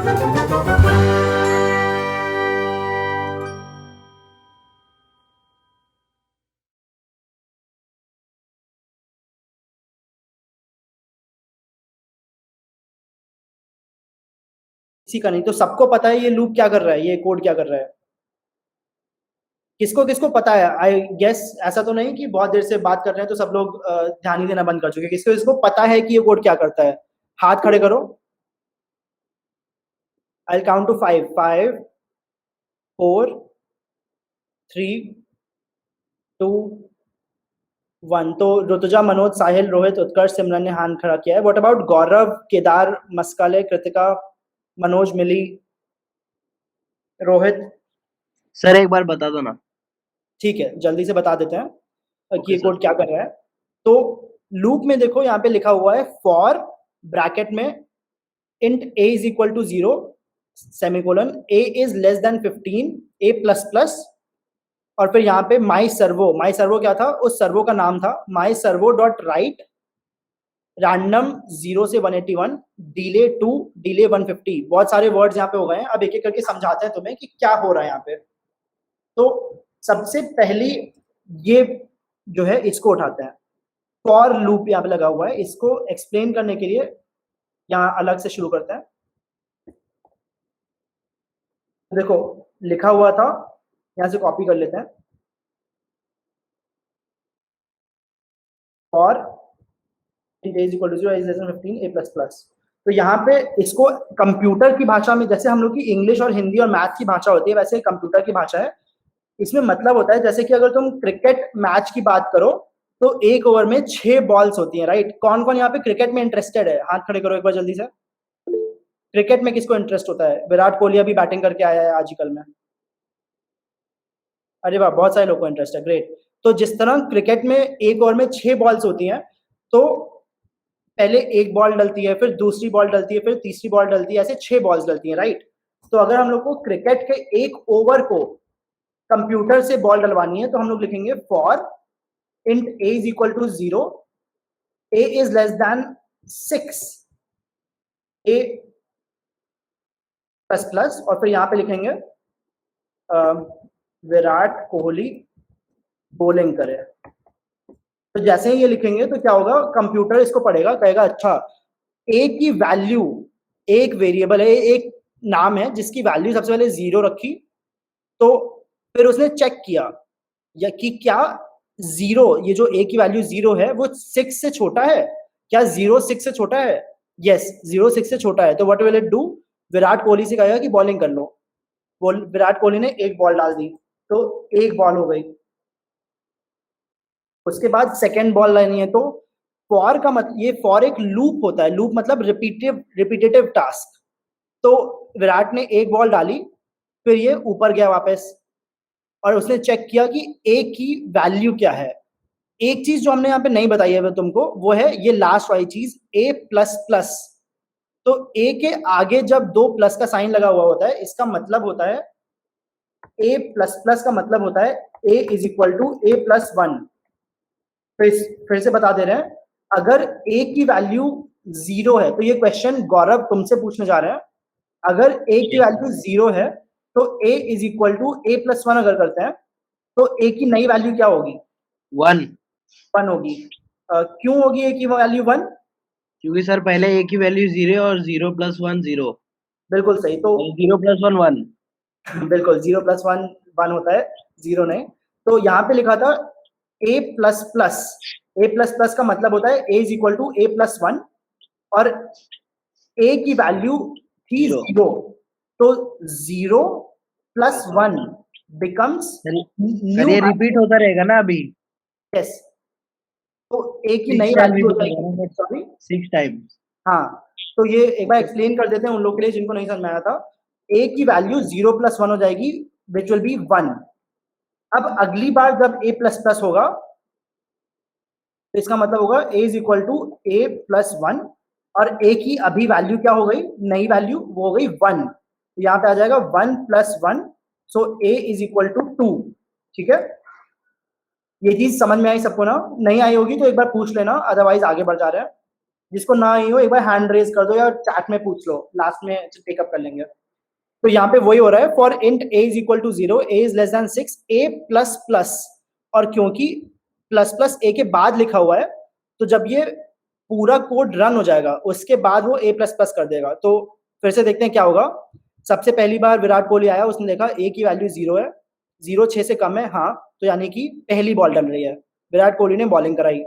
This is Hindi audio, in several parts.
किसी का नहीं, तो सबको पता है ये लूप क्या कर रहा है, ये कोड क्या कर रहा है। किसको किसको पता है, आई गेस ऐसा तो नहीं कि बहुत देर से बात कर रहे हैं तो सब लोग ध्यान ही देना बंद कर चुके हैं। किसको किसको पता है कि ये कोड क्या करता है, हाथ खड़े करो। I count to 5, 5, 4, 3, 2, 1। तो ऋतुजा, मनोज, साहिल, रोहित, उत्कर्ष, सिमरन ने हाथ खड़ा किया है। What about Gaurav, Kedar, Maskale, Kritika, Manoj, Mili, Rohit? Sir एक बार बता दो ना। ठीक है, जल्दी से बता देते हैं कि ओके ये सर। कोड क्या कर रहा है। तो लूप में देखो यहाँ पे लिखा हुआ है फॉर, ब्रैकेट में int a is equal to 0, semicolon, a is less than 15, a plus plus, और फिर यहाँ पे माई सर्वो। माई सर्वो क्या था, उस सर्वो का नाम था माई सर्वो डॉट राइट रैंडम 0 से 181, डिले 2, डिले 150। बहुत सारे वर्ड्स यहाँ पे हो गए हैं, अब एक एक करके समझाते हैं तुम्हें कि क्या हो रहा है यहाँ पे। तो सबसे पहली ये जो है इसको उठाते हैं, फॉर लूप यहाँ पे लगा हुआ है, इसको एक्सप्लेन करने के लिए यहाँ अलग से शुरू करते हैं। देखो लिखा हुआ था, यहाँ से कॉपी कर लेते हैं, for int a is equal to 0, is less than 15, a plus plus. तो यहाँ पे इसको कंप्यूटर की भाषा में, जैसे हम लोग की इंग्लिश और हिंदी और मैथ की भाषा होती है, वैसे कंप्यूटर की भाषा है। इसमें मतलब होता है जैसे कि अगर तुम क्रिकेट मैच की बात करो तो एक ओवर में 6 बॉल्स होती हैं, राइट। कौन कौन यहाँ पे क्रिकेट में इंटरेस्टेड है, हाथ खड़े करो एक बार जल्दी से। क्रिकेट में किसको इंटरेस्ट होता है, विराट कोहली अभी बैटिंग करके आया है आजकल में। अरे वाह, बहुत सारे लोगों को इंटरेस्ट है, ग्रेट। तो जिस तरह क्रिकेट में एक ओवर में 6 बॉल्स होती हैं, तो पहले एक बॉल डलती है, फिर दूसरी बॉल डलती है, फिर तीसरी बॉल डलती है, ऐसे 6 बॉल्स डलती हैं, राइट। तो अगर हम लोग को क्रिकेट के एक ओवर को कंप्यूटर से बॉल डलवानी है तो हम लोग लिखेंगे for int a is equal to 0, a is less than 6, a plus plus, और फिर यहाँ पे लिखेंगे विराट कोहली बॉलिंग करे। तो जैसे ही ये लिखेंगे तो क्या होगा, कंप्यूटर इसको पढ़ेगा, कहेगा अच्छा a की वैल्यू, एक वेरिएबल है, एक नाम है जिसकी वैल्यू सबसे पहले 0 रखी, तो फिर उसने चेक किया या कि क्या 0, ये जो a की वैल्यू 0 है वो 6 से छोटा है, क्या 0 6 से छोटा है, यस 0 6 से छोटा है। तो what will it do, Virat Kohli से कहेगा कि बॉलिंग कर लो। विराट कोहली ने एक बॉल डाल दी, तो एक बॉल हो गई। उसके बाद सेकेंड बॉल लानी है, तो फॉर का मतलब, ये फॉर एक लूप होता है, लूप मतलब रिपीटेटिव टास्क। तो विराट ने एक बॉल डाली, फिर ये ऊपर गया वापस, और उसने चेक किया कि ए की वैल्यू क्या है। एक चीज जो हमने यहाँ पे नहीं बताई है तुमको, वो है ये लास्ट वाली चीज, ए प्लस प्लस। तो ए के आगे जब 2 प्लस का साइन लगा हुआ होता है, इसका मतलब होता है ए प्लस प्लस का मतलब होता है a is equal to a plus 1। फिर से बता दे रहे हैं, अगर a की वैल्यू 0 है, तो ये क्वेश्चन गौरव तुमसे पूछने जा रहे हैं, अगर a की वैल्यू 0 है तो a is equal to a plus 1 अगर करते हैं तो a की नई वैल्यू क्या होगी, 1। 1 होगी। क्यों होगी a की वैल्यू 1? क्योंकि सर पहले a की वैल्यू 0 और 0 प्लस 1 0, बिल्कुल सही। तो 0 प्लस 1 1। बिल्कुल 0 प्लस 1 1 होता है, 0 नहीं। तो यहाँ पे लिखा था a plus plus, a plus plus का मतलब होता है a is equal to a plus 1, और a की वैल्यू थी 0, तो 0 प्लस 1 बिकम्स सर न्यू ये रिपीट होता रहेगा ना अभी? यस। तो a की 6 नई टाइम वैल्यू हो रिपीट जाएगी, होगा ना? Sorry 6 times. हाँ। तो ये एक बार एक्सप्लेन कर देते हैं उन लोग के लिए जिनको नहीं समझ में आया था। a की वैल्यू 0 प्लस 1 हो जाएगी, विच विल बी 1। अब अगली बार जब a प्लस प्लस होगा तो इसका मतलब होगा a is equal to a plus 1, और a की अभी वैल्यू क्या हो गई, नई वैल्यू वो हो गई 1। तो यहाँ पे आ जाएगा 1 plus 1, so a is equal to 2। ठीक है, ये चीज समझ में आई सबको ना? नहीं आई होगी तो एक बार पूछ लेना, अदरवाइज आगे बढ़ जा रहे हैं। जिसको ना ही हो एक बार हैंड रेज कर दो या चैट में पूछ लो, लास्ट में टेकअप कर लेंगे। तो यहाँ पे वही हो रहा है, for int a is equal to 0, a is less than 6, a plus plus, और क्योंकि प्लस प्लस a के बाद लिखा हुआ है तो जब ये पूरा कोड रन हो जाएगा उसके बाद वो a प्लस प्लस कर देगा। तो फिर से देखते हैं क्या होगा। सबसे पहली बार विराट कोहली आया, उसने देखा a की वैल्यू 0 है, 0 6 से कम है, हाँ, तो यानी कि पहली बॉल डल रही है। विराट कोहली ने बॉलिंग कराई,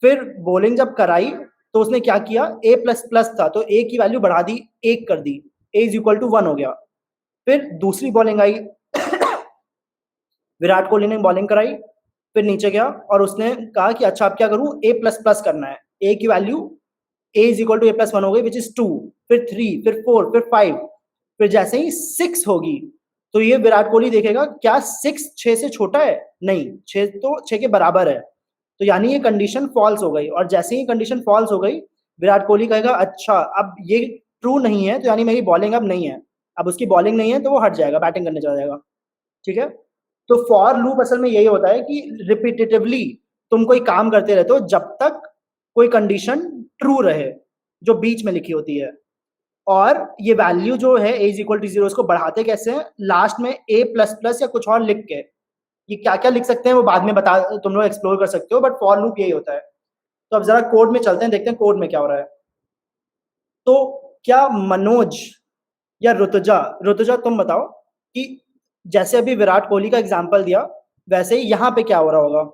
फिर बॉलिंग जब कराई तो उसने क्या किया, a प्लस प्लस था तो a की वैल्यू बढ़ा दी, 1 कर दी, a इज इक्वल टू 1 हो गया। फिर दूसरी बॉलिंग आई विराट कोहली ने बॉलिंग कराई, फिर नीचे गया और उसने कहा कि अच्छा अब क्या करूं, a प्लस प्लस करना है, a की value a is equal to a plus 1 हो गई विच इज 2, फिर 3, फिर 4, फिर 5, फिर जैसे ही 6 होगी तो ये विराट कोहली देखेगा क्या 6 6 से छोटा है, नहीं 6 तो 6 के बराबर है, तो यानी ये कंडीशन फॉल्स हो गई। और जैसे ही कंडीशन फॉल्स हो गई विराट कोहली कहेगा अच्छा अब ये ट्रू नहीं है तो यानी मेरी बॉलिंग अब नहीं है, अब उसकी बॉलिंग नहीं है तो वो हट जाएगा, बैटिंग करने चला जाएगा। ठीक है, तो फॉर लूप असल में यही होता है कि रिपीटेटिवली तुम कोई काम करते रहते हो जब तक कोई कंडीशन ट्रू रहे जो बीच में लिखी होती है। और ये वैल्यू जो है a इज इक्वल टू 0 उसको बढ़ाते कैसे हैं, लास्ट में a प्लस प्लस या कुछ और लिख के, ये क्या क्या लिख सकते हैं वो बाद में बता, तुम लोग एक्सप्लोर कर सकते हो, बट फॉर लूप यही होता है। तो अब जरा कोड में चलते हैं, देखते हैं कोड में क्या हो रहा है। तो क्या मनोज या ऋतुजा, ऋतुजा तुम बताओ कि जैसे अभी विराट कोहली का एग्जांपल दिया वैसे ही यहाँ पे क्या हो रहा होगा।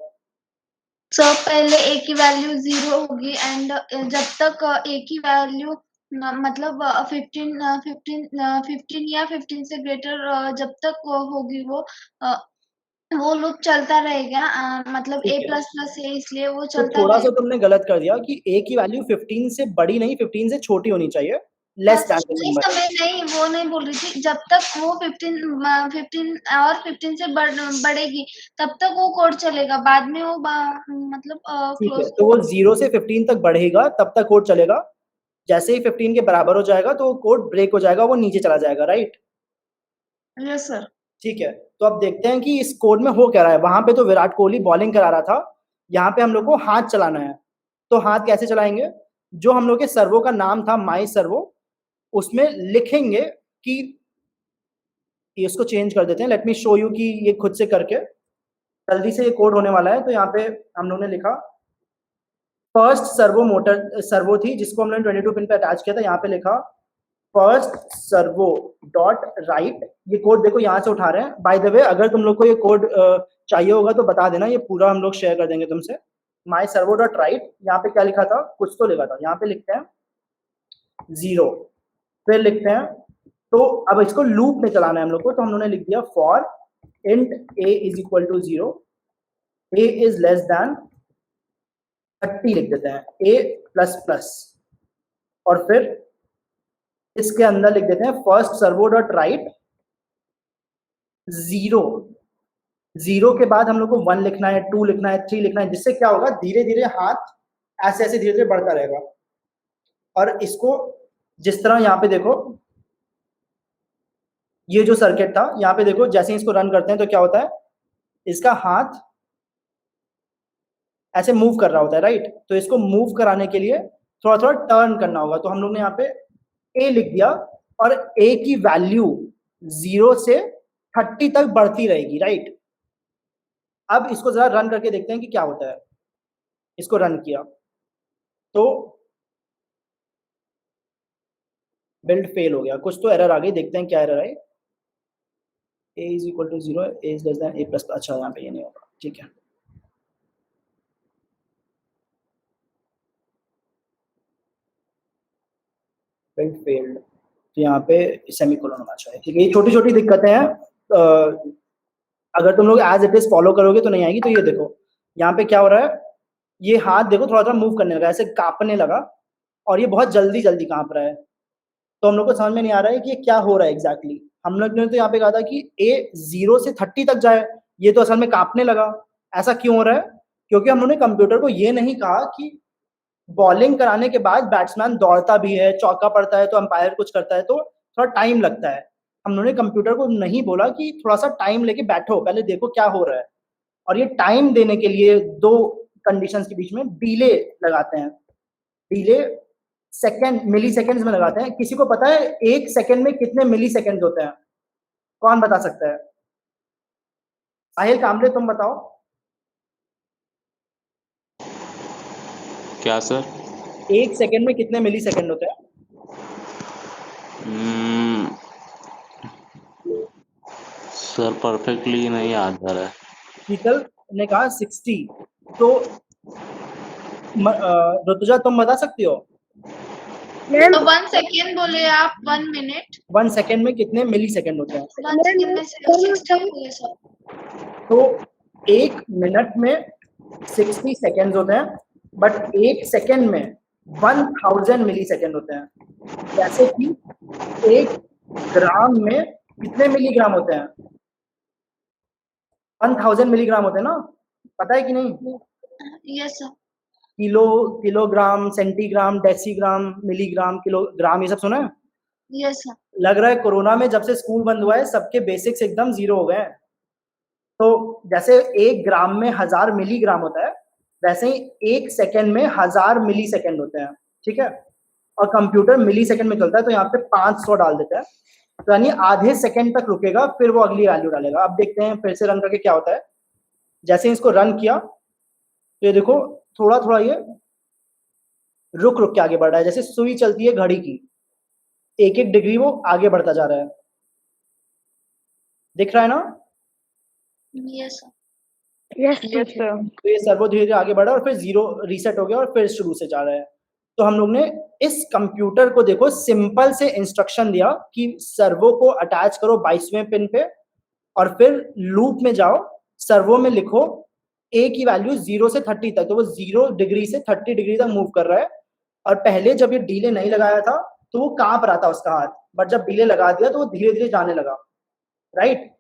सो पहले a की वैल्यू 0 होगी एंड जब तक a की वैल्यू मतलब 15 या 15 से ग्रेटर जब तक होगी वो लूप चलता रहेगा, मतलब a प्लस प्लस है इसलिए वो तो चलता थोड़ा सा रहेगा। तुमने गलत कर दिया कि a की वैल्यू 15 से बड़ी नहीं 15 से छोटी होनी चाहिए, लेस सर दैन नहीं, नंबर। मैं नहीं वो नहीं बोल रही थी, जब तक वो 15 और 15 से बढ़ेगी तब तक वो कोड चलेगा, बाद में वो मतलब ठीक है, क्लोज। तो वो 0 से 15 तक बढ़ेगा तब तक कोड चलेगा, जैसे ही 15 के बराबर हो जाएगा तो कोड ब्रेक हो जाएगा, वो नीचे चला जाएगा, राइट। Yes sir. ठीक है, तो अब देखते हैं कि इस कोड में हो क्या रहा है। वहां पे तो विराट कोहली बॉलिंग करा रहा था, यहाँ पे हम लोग को हाथ चलाना है। तो हाथ कैसे चलाएंगे, जो हम लोग के सर्वो का नाम था माई सर्वो, उसमें लिखेंगे कि इसको चेंज कर देते हैं, लेट मी शो यू कि ये खुद से करके जल्दी से ये कोड होने वाला है। तो यहाँ पे हम लोग ने लिखा फर्स्ट सर्वो मोटर सर्वो थी जिसको हमने 22 पिन पे अटैच किया था, यहाँ पे लिखा फर्स्ट सर्वो डॉट राइट। ये कोड देखो यहाँ से उठा रहे हैं, बाय द वे अगर तुम लोग को ये कोड चाहिए होगा तो बता देना, ये पूरा हम लोग शेयर कर देंगे तुमसे। माई सर्वो डॉट राइट, यहाँ पे क्या लिखा था, कुछ तो लिखा था, यहाँ पे लिखते हैं 0, फिर लिखते हैं, तो अब इसको लूप में चलाना है हम लोग को, तो हम लोगों ने लिख दिया for int a is equal to 0, a is less than 30 लिख देते हैं, a प्लस प्लस, और फिर इसके अंदर लिख देते हैं फर्स्ट सर्वो डॉट राइट 0, 0 के बाद हम लोग को 1 लिखना है, 2 लिखना है, 3 लिखना है, जिससे क्या होगा धीरे धीरे हाथ ऐसे ऐसे धीरे धीरे बढ़ता रहेगा। और इसको जिस तरह यहाँ पे देखो, ये जो सर्किट था यहाँ पे देखो, जैसे ही इसको रन करते हैं तो क्या होता है, इसका हाथ ऐसे मूव कर रहा होता है, राइट। तो इसको मूव कराने के लिए थोड़ा थोड़ा टर्न करना होगा, तो हम लोग ने यहाँ पे a लिख दिया, और a की वैल्यू 0 से 30 तक बढ़ती रहेगी, राइट। अब इसको जरा रन करके देखते हैं कि क्या होता है। इसको रन किया तो बिल्ड फेल हो गया, कुछ तो एरर आ गई, देखते हैं क्या एरर आई। a is equal to 0, a is less than a plus, अच्छा यहाँ पे ये नहीं होगा, ठीक है। बिल्ड फेल्ड, तो यहाँ पे सेमीकोलन होना चाहिए, ठीक है। ये छोटी छोटी दिक्कतें हैं, अगर तुम लोग एज इट इज फॉलो करोगे तो नहीं आएगी। तो ये देखो यहाँ पे क्या हो रहा है, ये हाथ देखो थोड़ा थोड़ा मूव करने लगा, ऐसे कांपने लगा, और ये बहुत जल्दी जल्दी कांप रहा है। तो हम लोग को समझ में नहीं आ रहा है कि ये क्या हो रहा है एग्जैक्टली। हम लोग ने तो यहाँ पे कहा था कि a 0 से 30 तक जाए, ये तो असल में कांपने लगा। ऐसा क्यों हो रहा है, क्योंकि हम लोगों ने कंप्यूटर को ये नहीं कहा कि बॉलिंग कराने के बाद बैट्समैन दौड़ता भी है, चौका पड़ता है तो अंपायर कुछ करता है, तो थोड़ा टाइम लगता है। हम लोगों ने कंप्यूटर को नहीं बोला कि थोड़ा सा टाइम लेके बैठो, पहले देखो क्या हो रहा है। और ये टाइम देने के लिए दो कंडीशंस के बीच में डिले लगाते हैं। डिले सेकंड मिली सेकेंड्स में लगाते हैं। किसी को पता है 1 सेकंड में कितने मिली सेकेंड होते हैं? कौन बता सकता है? साहिल कामरे तुम बताओ। क्या सर? 1 सेकंड में कितने मिली सेकेंड होते हैं? सर परफेक्टली नहीं याद आ रहा है। शीतल ने कहा 60। तो ऋतुजा तुम बता सकती हो तो 1 सेकेंड बोले आप, 1 मिनट 1 सेकंड में कितने मिली सेकेंड होते हैं? 1 सेकेंड में 60 बोले सर। तो 1 मिनट में 60 सेकेंड्स होते हैं, बट 1 सेकंड में 1000 मिली सेकेंड होते हैं। जैसे कि 1 ग्राम में कितने मिलीग्राम होते हैं? 1000 मिलीग्राम होते हैं ना, पता है कि नहीं? Yes sir. Kilo, kilogram, centigram, decigram, milligram, kilogram, ये सब सुना है? Yes sir. लग रहा है कोरोना में जब से स्कूल बंद हुआ है सबके बेसिक्स एकदम जीरो हो गए हैं। तो जैसे 1 ग्राम में 1000 मिलीग्राम होता है, वैसे ही 1 सेकंड में 1000 मिली सेकंड होते हैं, ठीक है? और कंप्यूटर मिली सेकंड में चलता है, तो यहाँ पे 500 डाल देता है, तो यानी आधे सेकंड तक रुकेगा, फिर वो अगली वैल्यू डालेगा। अब देखते हैं फिर से रन करके क्या होता है। जैसे ही इसको रन किया तो ये देखो थोड़ा थोड़ा ये रुक रुक के आगे बढ़ रहा है, जैसे सुई चलती है घड़ी की, 1-1 डिग्री वो आगे बढ़ता जा रहा है। दिख रहा है ना? Yes sir. Yes sir. तो ये सर्वो धीरे धीरे आगे बढ़ा और फिर जीरो रीसेट हो गया और फिर शुरू से जा रहा है। तो हम लोग ने इस कंप्यूटर को देखो सिंपल से इंस्ट्रक्शन दिया कि सर्वो को अटैच करो 22वें पिन पे और फिर लूप में जाओ, सर्वो में लिखो ए की वैल्यू 0 से 30 तक, तो वो 0 डिग्री से 30 डिग्री तक मूव कर रहा है। और पहले जब ये डिले नहीं लगाया था तो वो कांप रहा था उसका हाथ, बट जब डिले लगा दिया तो वो धीरे धीरे जाने लगा, राइट?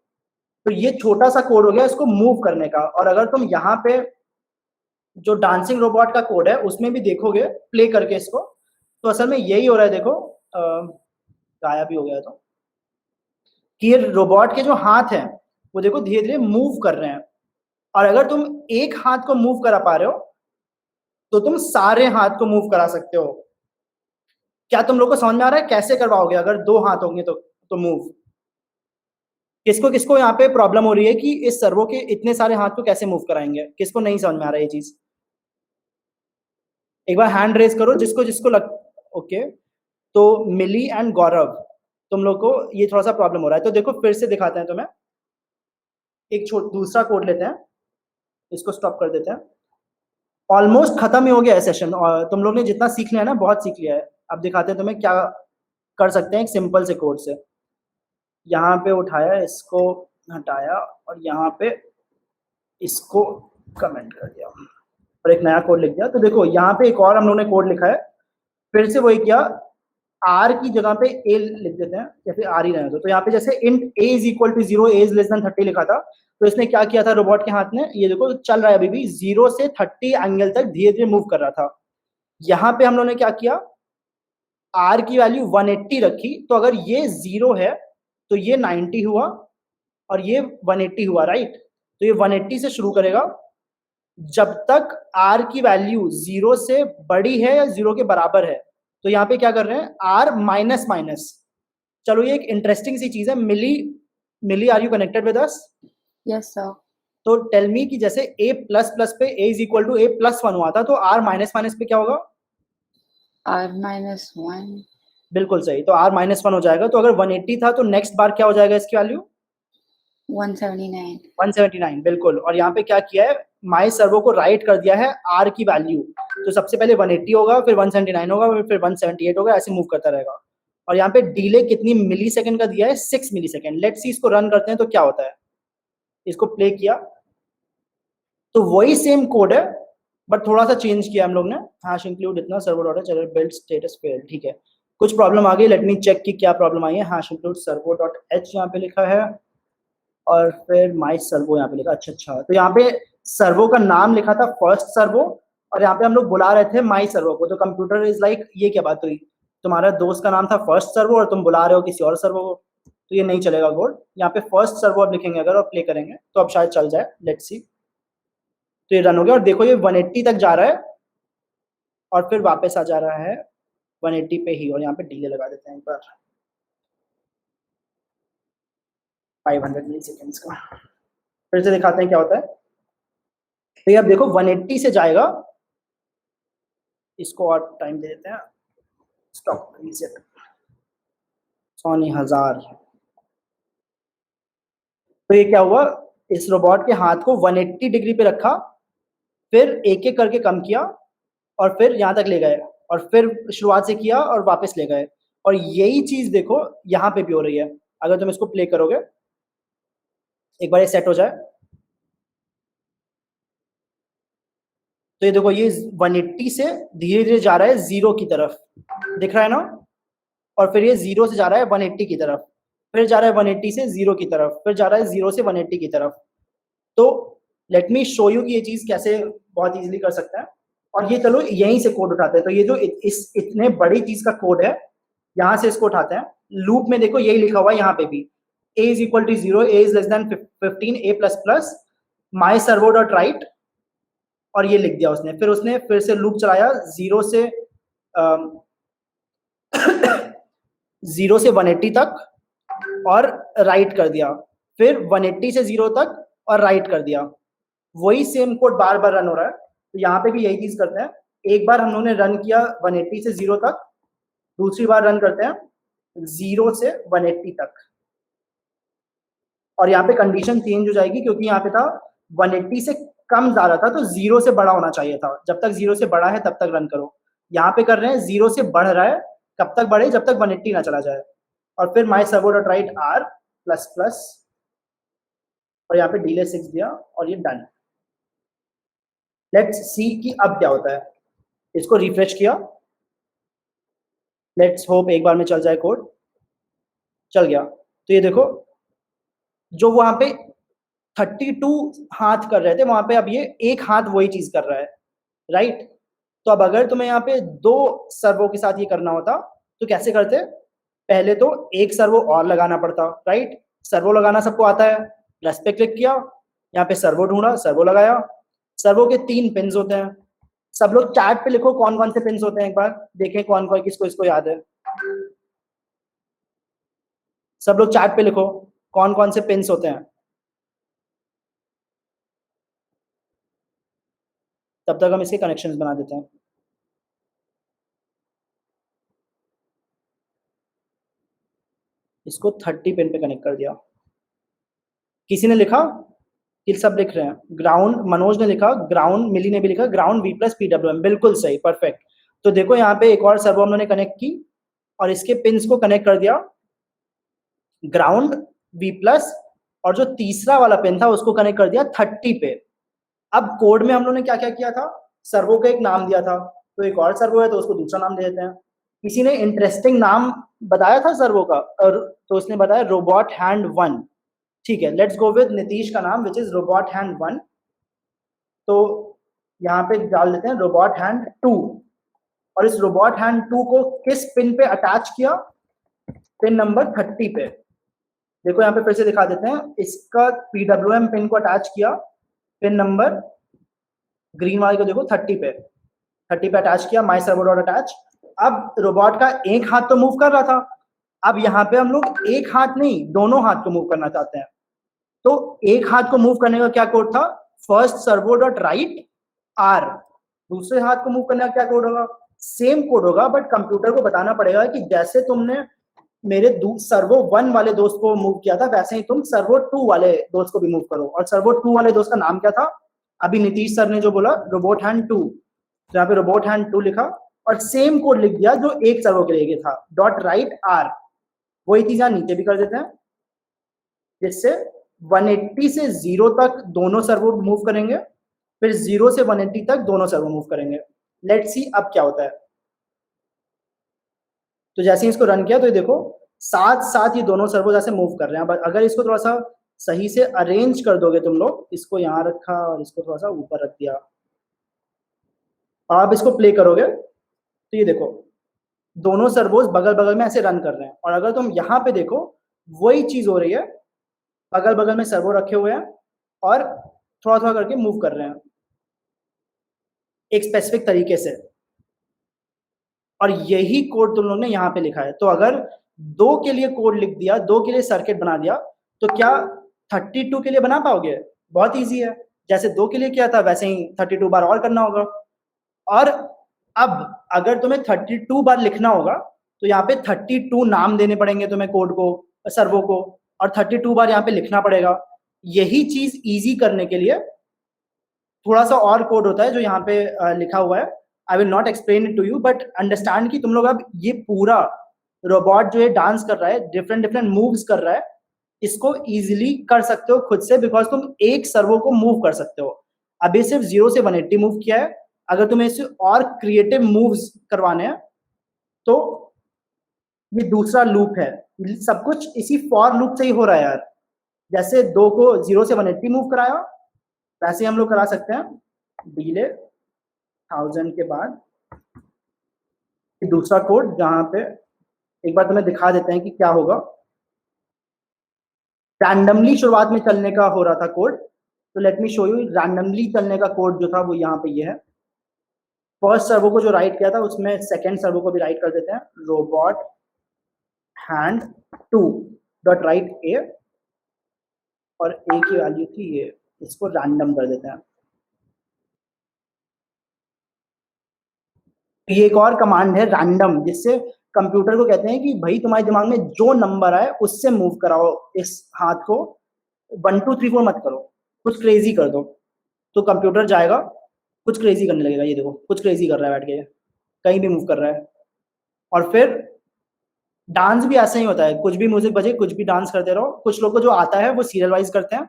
तो ये छोटा सा कोड हो गया इसको मूव करने का। और अगर तुम यहाँ पे जो डांसिंग रोबोट का कोड है उसमें भी देखोगे प्ले करके इसको, तो असल में यही हो रहा है। देखो गायब भी हो गया तो कि ये रोबोट के जो हाथ हैं वो देखो धीरे धीरे मूव कर रहे हैं। और अगर तुम एक हाथ को मूव करा पा रहे हो तो तुम सारे हाथ को मूव करा सकते हो। क्या तुम लोग को समझ में आ रहा है कैसे करवाओगे अगर 2 हाथ होंगे तो मूव? किसको किसको यहाँ पे प्रॉब्लम हो रही है कि इस सर्वो के इतने सारे हाथ को कैसे मूव कराएंगे? किसको नहीं समझ में आ रहा है ये चीज? एक बार हैंड रेज करो जिसको जिसको लग। ओके, तो मिली एंड गौरव, तुम लोग को ये थोड़ा सा प्रॉब्लम हो रहा है। तो देखो फिर से दिखाते हैं तुम्हें, एक दूसरा कोड लेते हैं, इसको स्टॉप कर देते हैं। ऑलमोस्ट खत्म ही हो गया है सेशन, और तुम लोग ने जितना सीख लिया है ना बहुत सीख लिया है। अब दिखाते हैं तुम्हें क्या कर सकते हैं एक सिंपल से कोड से। यहाँ पे उठाया, इसको हटाया और यहाँ पे इसको कमेंट कर दिया और एक नया कोड लिख दिया। तो देखो यहाँ पे एक और हम लोगों ने कोड लिखा है, फिर से वही किया, आर की जगह पे ए लिख देते हैं या फिर आर ही रहने दो। तो यहाँ पे जैसे int a is equal to 0, a is less than 30 लिखा था, तो इसने क्या किया था रोबोट के हाथ में, ये देखो चल रहा है अभी भी 0 से 30 एंगल तक धीरे धीरे मूव कर रहा था। यहाँ पे हम लोगों ने क्या किया, आर की वैल्यू 180 रखी, तो अगर ये 0 है तो ये 90 हुआ और ये 180 हुआ, राइट? तो ये 180 से शुरू करेगा जब तक आर की वैल्यू 0 से बड़ी है या 0 के बराबर है। तो यहाँ पे क्या कर रहे हैं, आर माइनस माइनस। चलो ये एक इंटरेस्टिंग सी चीज है। Mili are you connected with us? Yes sir. तो टेल मी कि जैसे a प्लस प्लस पे a is equal to a plus 1 हुआ था, तो r माइनस माइनस पे क्या होगा? r-1। बिल्कुल सही, तो r माइनस 1 हो जाएगा। तो अगर 180 था तो नेक्स्ट बार क्या हो जाएगा इसकी वैल्यू? 179। 179, बिल्कुल। और यहाँ पे क्या किया है, माई सर्वो को राइट कर दिया है r की वैल्यू, तो सबसे पहले 180 होगा, फिर 179 होगा, फिर 178 होगा, ऐसे मूव करता रहेगा। और यहाँ पे डिले कितनी मिली सेकेंड का दिया है, 6 मिली सेकेंड। लेट्स सी इसको रन करते हैं तो क्या होता है। इसको प्ले किया तो वही सेम कोड है बट थोड़ा सा चेंज किया हम लोग ने, हैश इंक्लूड इतना सर्वो डॉट चलो बिल्ड स्टेटस फेल्ड, ठीक है। कुछ प्रॉब्लम आ गई, लेट मी चेक कि क्या प्रॉब्लम आई है। Hash include servo dot H यहाँ पे लिखा है और फिर माई सर्वो यहाँ पे लिखा। अच्छा, तो यहाँ पे सर्वो का नाम लिखा था फर्स्ट सर्वो और यहाँ पे हम लोग बुला रहे थे माई सर्वो को। तो कंप्यूटर इज लाइक ये क्या बात हुई, तुम्हारा दोस्त का नाम था फर्स्ट सर्वो और तुम बुला रहे हो किसी और सर्वो को, तो ये नहीं चलेगा कोड। यहाँ पे फर्स्ट सर्वो अब लिखेंगे अगर और प्ले करेंगे तो अब शायद चल जाए, लेट्स सी। तो ये रन हो गया और देखो ये 180 तक जा रहा है और फिर वापस आ जा रहा है 180 पे ही, और यहाँ पे डिले लगा देते हैं एक बार 500 मिली सेकेंड्स का। फिर से दिखाते हैं क्या होता है। तो ये अब देखो 180 से जाएगा, इसको और टाइम दे देते हैं, स्टॉप रीसेट 100,000। तो ये क्या हुआ, इस रोबोट के हाथ को 180 डिग्री पे रखा, फिर एक एक करके कम किया और फिर यहाँ तक ले गए, और फिर शुरुआत से किया और वापस ले गए। और यही चीज देखो यहाँ पे भी हो रही है। अगर तुम इसको प्ले करोगे, एक बार ये सेट हो जाए, तो ये देखो ये 180 से धीरे धीरे जा रहा है 0 की तरफ, दिख रहा है ना, और फिर ये 0 से जा रहा है 180 की तरफ, फिर जा रहा है 180 से 0 की तरफ, फिर जा रहा है 0 से 180 की तरफ। तो लेट मी शो यू कि ये चीज कैसे बहुत इजीली कर सकते हैं। और ये चलो यहीं से कोड उठाते हैं। तो ये जो इस इतने बड़ी चीज का कोड है, यहाँ से इसको उठाते हैं। लूप में देखो यही लिखा हुआ है यहाँ पे भी, a is equal to 0, a is less than 15, a plus plus my servo dot write, और ये लिख दिया उसने। फिर उसने फिर से लूप चलाया 0 से 0 से 180 तक और राइट कर दिया, फिर 180 से 0 तक और राइट कर दिया। वही सेम कोड बार बार रन हो रहा है। तो यहाँ पे भी यही चीज करते हैं। एक बार हम लोगों ने रन किया 180 से 0 तक, दूसरी बार रन करते हैं 0 से 180 तक, और यहाँ पे कंडीशन चेंज हो जाएगी, क्योंकि यहाँ पे था 180 से कम ज्यादा था, तो 0 से बड़ा होना चाहिए था। जब तक 0 से बड़ा है तब तक रन करो। यहाँ पे कर रहे हैं 0 से बढ़ रहा है, कब तक बढ़े, जब तक 180 ना चला जाए। और फिर my servo dot write r plus plus, और यहाँ पे डिले 6 दिया, और ये डन। लेट्स सी कि अब क्या होता है। इसको रिफ्रेश किया, लेट्स होप एक बार में चल जाए कोड। चल गया। तो ये देखो, जो वहां पे 32 हाथ कर रहे थे, वहां पे अब ये एक हाथ वही चीज कर रहा है, राइट। तो अब अगर तुम्हें यहाँ पे 2 सर्वो के साथ ये करना होता तो कैसे करते? पहले तो एक सर्वो और लगाना पड़ता, राइट। सर्वो लगाना सबको आता है, प्लस पे क्लिक किया, यहाँ पे सर्वो ढूंढा, सर्वो लगाया। सर्वो के 3 पिन्स होते हैं। सब लोग चैट पे लिखो कौन कौन से पिन्स होते हैं, एक बार देखें कौन कौन किसको इसको याद है। सब लोग चैट पे लिखो कौन कौन से पिन्स होते हैं। तब तक हम इसके कनेक्शंस बना देते हैं। इसको 30 पिन पे कनेक्ट कर दिया। किसी ने लिखा कि सब लिख रहे हैं ग्राउंड, मनोज ने लिखा ग्राउंड, मिली ने भी लिखा ग्राउंड वी प्लस PWM, बिल्कुल सही, परफेक्ट। तो देखो यहाँ पे एक और सर्वो हम लोगों ने कनेक्ट की और इसके पिन्स को कनेक्ट कर दिया ग्राउंड वी प्लस, और जो तीसरा वाला पिन था उसको कनेक्ट कर दिया 30 पे। अब कोड में हम लोगों ने क्या क्या किया था, सर्वो का एक नाम दिया था, तो एक और सर्वो है तो उसको दूसरा नाम दे देते हैं। किसी ने इंटरेस्टिंग नाम बताया था सर्वो का, और तो उसने बताया रोबोट हैंड 1, ठीक है। लेट्स गो विद नीतीश का नाम विच इज रोबोट हैंड 1। तो यहाँ पे डाल देते हैं रोबोट हैंड 2, और इस रोबोट हैंड 2 को किस पिन पे अटैच किया, पिन नंबर 30 पे। देखो यहाँ पे फिर से दिखा देते हैं, इसका PWM पिन को अटैच किया पिन नंबर ग्रीन वाले को, देखो 30 पे अटैच किया, माई सर्वो डॉट अटैच। अब रोबोट का एक हाथ तो मूव कर रहा था, अब यहाँ पे हम लोग एक हाथ नहीं दोनों हाथ को मूव करना चाहते हैं। तो एक हाथ को मूव करने का क्या कोड था, first servo dot write R. दूसरे हाथ को मूव करने का क्या कोड होगा, सेम कोड होगा, बट कंप्यूटर को बताना पड़ेगा कि जैसे तुमने मेरे सर्वो 1 वाले दोस्त को मूव किया था, वैसे ही तुम सर्वो 2 वाले दोस्त को भी मूव करो। और सर्वो 2 वाले दोस्त का नाम क्या था, अभी नीतीश सर ने जो बोला रोबोट हैंड 2, तो यहाँ पे रोबोट हैंड 2 लिखा और सेम कोड लिख दिया जो एक सर्वो के लिए था, डॉट राइट आर। वही चीज यहाँ नीचे भी कर देते हैं, जिससे 180 से 0 तक दोनों सर्वो मूव करेंगे, फिर 0 से 180 तक दोनों सर्वो मूव करेंगे। लेट्स सी अब क्या होता है। तो जैसे ही इसको रन किया तो ये देखो साथ साथ ये दोनों सर्वो जैसे मूव कर रहे हैं। अगर इसको थोड़ा सा सही से अरेंज कर दोगे तुम लोग, इसको यहाँ रखा और इसको थोड़ा सा ऊपर रख दिया, आप इसको प्ले करोगे तो ये देखो दोनों सर्वोस बगल बगल में ऐसे रन कर रहे हैं। और अगर तुम यहाँ पे देखो वही चीज हो रही है, बगल बगल में सर्वो रखे हुए हैं और थोड़ा थोड़ा करके मूव कर रहे हैं एक स्पेसिफिक तरीके से। और यही कोड तुम लोग ने यहाँ पे लिखा है। तो अगर 2 के लिए कोड लिख दिया, 2 के लिए सर्किट बना दिया, तो क्या 32 के लिए बना पाओगे? बहुत ईजी है। जैसे 2 के लिए किया था वैसे ही 32 बार और करना होगा। और अब अगर तुम्हें 32 बार लिखना होगा तो यहाँ पे 32 नाम देने पड़ेंगे तुम्हें कोड को, सर्वो को, और 32 बार यहाँ पे लिखना पड़ेगा। यही चीज इजी करने के लिए थोड़ा सा और कोड होता है जो यहाँ पे लिखा हुआ है। I will not explain it to you, but understand कि तुम लोग अब ये पूरा रोबोट जो है डांस कर रहा है, डिफरेंट डिफरेंट मूव्स कर रहा है, इसको इजीली कर सकते हो खुद से, बिकॉज तुम एक सर्वो को मूव कर सकते हो। अभी सिर्फ 0 से 180 मूव किया है। अगर तुम्हें इससे और क्रिएटिव मूव्स करवाने हैं तो ये दूसरा लूप है। सब कुछ इसी फॉर लूप से ही हो रहा है यार। जैसे 2 को 0 से 180 मूव कराया, वैसे हम लोग करा सकते हैं डिले 1000 के बाद दूसरा कोड, जहां पे एक बार तुम्हें दिखा देते हैं कि क्या होगा। रैंडमली शुरुआत में चलने का हो रहा था कोड, तो let me show you. Randomly चलने का कोड जो था वो यहाँ पे ये है। फर्स्ट सर्वो को जो राइट किया था उसमें सेकंड सर्वो को भी राइट कर देते हैं। रोबोट हैंड 2 डॉट राइट ए, और ए की वैल्यू थी ये, इसको रैंडम कर देते हैं। ये एक और कमांड है रैंडम, जिससे कंप्यूटर को कहते हैं कि भाई तुम्हारे दिमाग में जो नंबर आए उससे मूव कराओ इस हाथ को, 1 2 3 4 मत करो, कुछ क्रेजी कर दो। तो कंप्यूटर जाएगा कुछ क्रेजी करने लगेगा। ये देखो कुछ क्रेजी कर रहा है बैठ के, कहीं भी मूव कर रहा है। और फिर डांस भी ऐसा ही होता है, कुछ भी म्यूजिक बजे कुछ भी डांस करते रहो। कुछ लोग को जो आता है वो सीरियल वाइज करते हैं,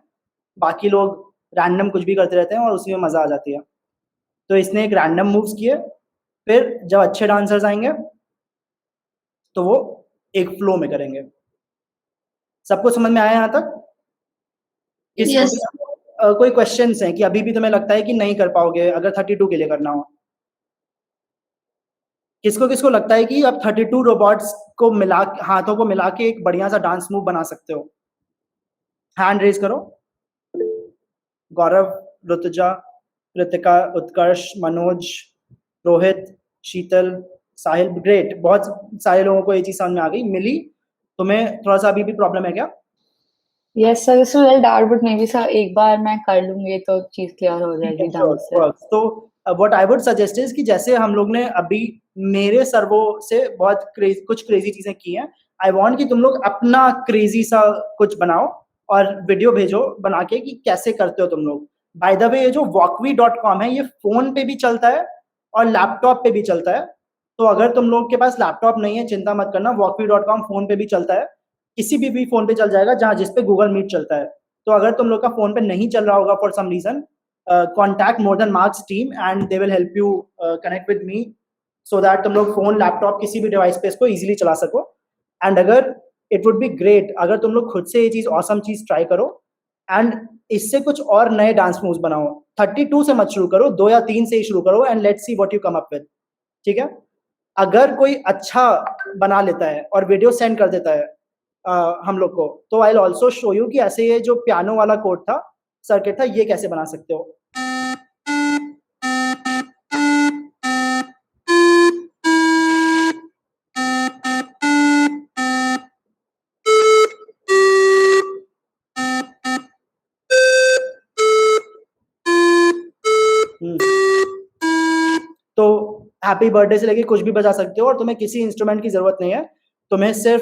बाकी लोग रैंडम कुछ भी करते रहते हैं और उसी में मजा आ जाती है। तो इसने एक रैंडम मूव्स किए, फिर जब अच्छे डांसर्स आएंगे तो वो एक फ्लो में करेंगे। सबको समझ में आया यहाँ तक? Yes. कोई क्वेश्चंस हैं कि अभी भी तुम्हें लगता है कि नहीं कर पाओगे अगर 32 के लिए करना हो? किसको किसको लगता है कि अब 32 रोबोट्स को मिला, हाथों को मिला के एक बढ़िया सा डांस मूव बना सकते हो? हैंड रेज करो। गौरव, ऋतुजा, कृतिका, उत्कर्ष, मनोज, रोहित, शीतल, साहिल। ग्रेट, बहुत सारे लोगों को ये चीज समझ में आ गई। मिली, तुम्हें थोड़ा सा अभी भी प्रॉब्लम है क्या? Yes sir, this is well doubt, but maybe sir एक बार मैं कर लूंगी तो चीज क्लियर हो जाएगी डांस से। तो what I would suggest is कि जैसे हम लोग ने अभी मेरे सर्वो से बहुत कुछ क्रेजी चीजें की हैं, आई वांट कि तुम लोग अपना क्रेजी सा कुछ बनाओ और वीडियो भेजो बना के कि कैसे करते हो तुम लोग। बाय द वे, ये जो walkme.com है ये फोन पे भी चलता है और लैपटॉप पे भी चलता है। तो अगर तुम लोग के पास लैपटॉप नहीं है, चिंता मत करना, walkme.com फोन पे भी चलता है, किसी भी फोन पे चल जाएगा जहां जिस पे गूगल मीट चलता है। तो अगर तुम लोग का फोन पे नहीं चल रहा होगा for some reason, contact more than marks team and they will help you connect with me, so that तुम लोग फोन लैपटॉप किसी भी डिवाइस पे इसको इजीली चला सको। एंड अगर इट वुड बी ग्रेट अगर तुम लोग खुद से ये चीज ऑसम चीज ट्राई करो एंड इससे कुछ और नए डांस मूव्स बनाओ। 32 से मत शुरू करो, 2 या 3 से ही शुरू करो and let's see what you come up with. ठीक है? अगर कोई अच्छा बना लेता है और वीडियो सेंड कर देता है हम लोग को, तो I will also show you कि ऐसे ये जो पियानो वाला कोड था, सर्किट था, ये कैसे बना सकते हो। तो हैप्पी बर्थडे से लेके कुछ भी बजा सकते हो और तुम्हें किसी इंस्ट्रूमेंट की जरूरत नहीं है। तुम्हें सिर्फ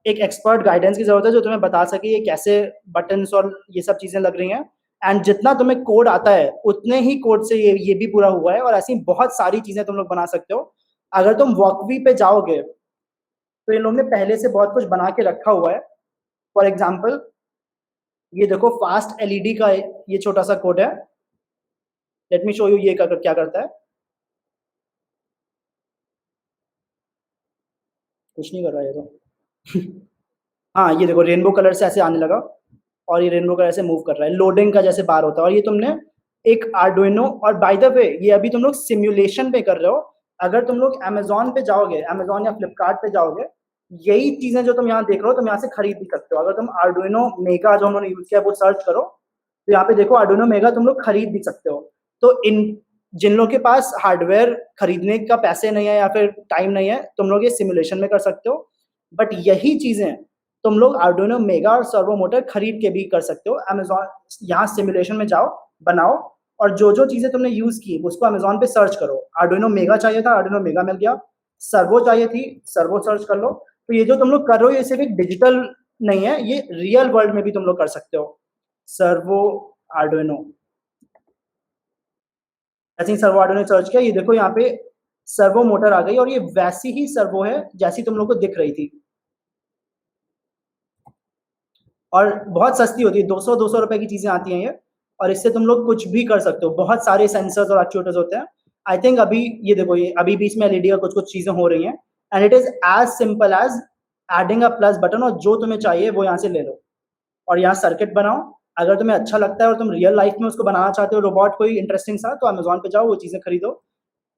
एक एक्सपर्ट गाइडेंस की जरूरत है जो तुम्हें बता सके ये कैसे बटन्स और ये सब चीजें लग रही हैं। एंड जितना तुम्हें कोड आता है उतने ही कोड से ये भी पूरा हुआ है, और ऐसी बहुत सारी चीजें तुम लोग बना सकते हो। अगर तुम वॉकवी पे जाओगे तो इन लोगों ने पहले से बहुत कुछ बना के रखा हुआ है। फॉर एग्जाम्पल ये देखो, फास्ट एलईडी का ये छोटा सा कोड है। लेट मी शो यू ये क्या करता है। कुछ नहीं कर रहा है ये तो हाँ, ये देखो रेनबो कलर से ऐसे आने लगा और ये रेनबो कलर से मूव कर रहा है, लोडिंग का जैसे बार होता है। और ये तुमने एक आर्डुइनो, और बाय द वे ये अभी तुम लोग सिमुलेशन पे कर रहे हो। अगर तुम लोग अमेजोन पे जाओगे, अमेजोन या फ्लिपकार्ट पे जाओगे, यही चीजें जो तुम यहाँ देख रहे हो तुम यहाँ से खरीद भी सकते हो। अगर तुम आर्डुइनो मेगा जो उन्होंने यूज किया वो सर्च करो तो यहाँ पे देखो आर्डुइनो मेगा तुम लोग खरीद भी सकते हो। तो इन जिन लोग के पास हार्डवेयर खरीदने का पैसे नहीं है या फिर टाइम नहीं है, तुम लोग ये सिमुलेशन में कर सकते हो। बट यही चीजें तुम लोग आर्डुइनो मेगा और सर्वो मोटर खरीद के भी कर सकते हो। अमेजॉन, यहाँ सिमुलेशन में जाओ, बनाओ, और जो जो चीजें तुमने यूज की उसको अमेजॉन पे सर्च करो। आर्डुइनो मेगा चाहिए था, आर्डुइनो मेगा मिल गया। सर्वो चाहिए थी, सर्वो सर्च कर लो। तो ये जो तुम लोग कर रहे हो ये सिर्फ एक डिजिटल नहीं है, ये रियल वर्ल्ड में भी तुम लोग कर सकते हो। सर्वो आर्डुइनो, ऐसे ही सर्वो आर्डुइनो सर्च किया, ये देखो यहाँ पे सर्वो मोटर आ गई और ये वैसी ही सर्वो है जैसी तुम लोग को दिख रही थी, और बहुत सस्ती होती है, 200 रुपए की चीजें आती हैं ये, और इससे तुम लोग कुछ भी कर सकते हो। बहुत सारे सेंसर्स और एक्चुएटर्स होते हैं। आई थिंक अभी ये देखो, ये अभी बीच में एलईडी का कुछ कुछ चीजें हो रही हैं, and it is as simple as adding a plus button, और जो तुम्हें चाहिए वो यहाँ से ले लो और यहाँ सर्किट बनाओ। अगर तुम्हें अच्छा लगता है और तुम रियल लाइफ में उसको बनाना चाहते हो रोबोट कोई इंटरेस्टिंग सा, तो अमेजोन पे जाओ, वो चीजें खरीदो।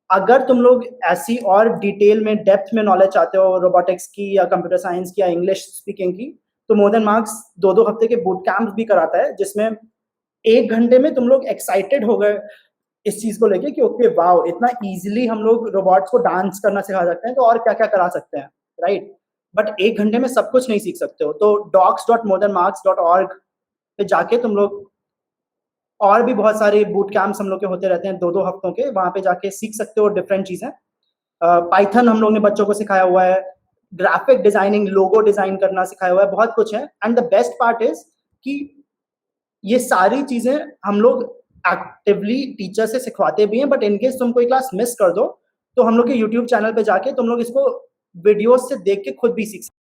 अगर तुम लोग ऐसी और डिटेल में, डेप्थ में नॉलेज चाहते हो रोबोटिक्स की या कंप्यूटर साइंस की या इंग्लिश स्पीकिंग की, तो मोर देन मार्क्स 2-2 हफ्ते के बूट कैंप भी कराता है, जिसमें 1 घंटे में तुम लोग एक्साइटेड हो गए इस चीज को लेके कि ओके वाओ, इतना इजीली हम लोग रोबोट्स को डांस करना सिखा सकते हैं, तो और क्या क्या करा सकते हैं, राइट। बट 1 घंटे में सब कुछ नहीं सीख सकते हो। तो docs.morethanmarks.org पे जाके तुम लोग, और भी बहुत सारे बूट कैंप्स हम लोग के होते रहते हैं 2-2 हफ्तों के, वहां पे जाके सीख सकते हो डिफरेंट चीजें। पाइथन हम लोग ने बच्चों को सिखाया हुआ है, ग्राफिक डिजाइनिंग, लोगो डिजाइन करना सिखाया हुआ है, बहुत कुछ है। And the best part is कि ये सारी चीजें हम लोग एक्टिवली टीचर से सिखवाते भी हैं, बट इनकेस तुम कोई क्लास मिस कर दो तो हम लोग के यूट्यूब चैनल पे जाके तुम लोग इसको वीडियोस से देख के खुद भी सीख सकते हो।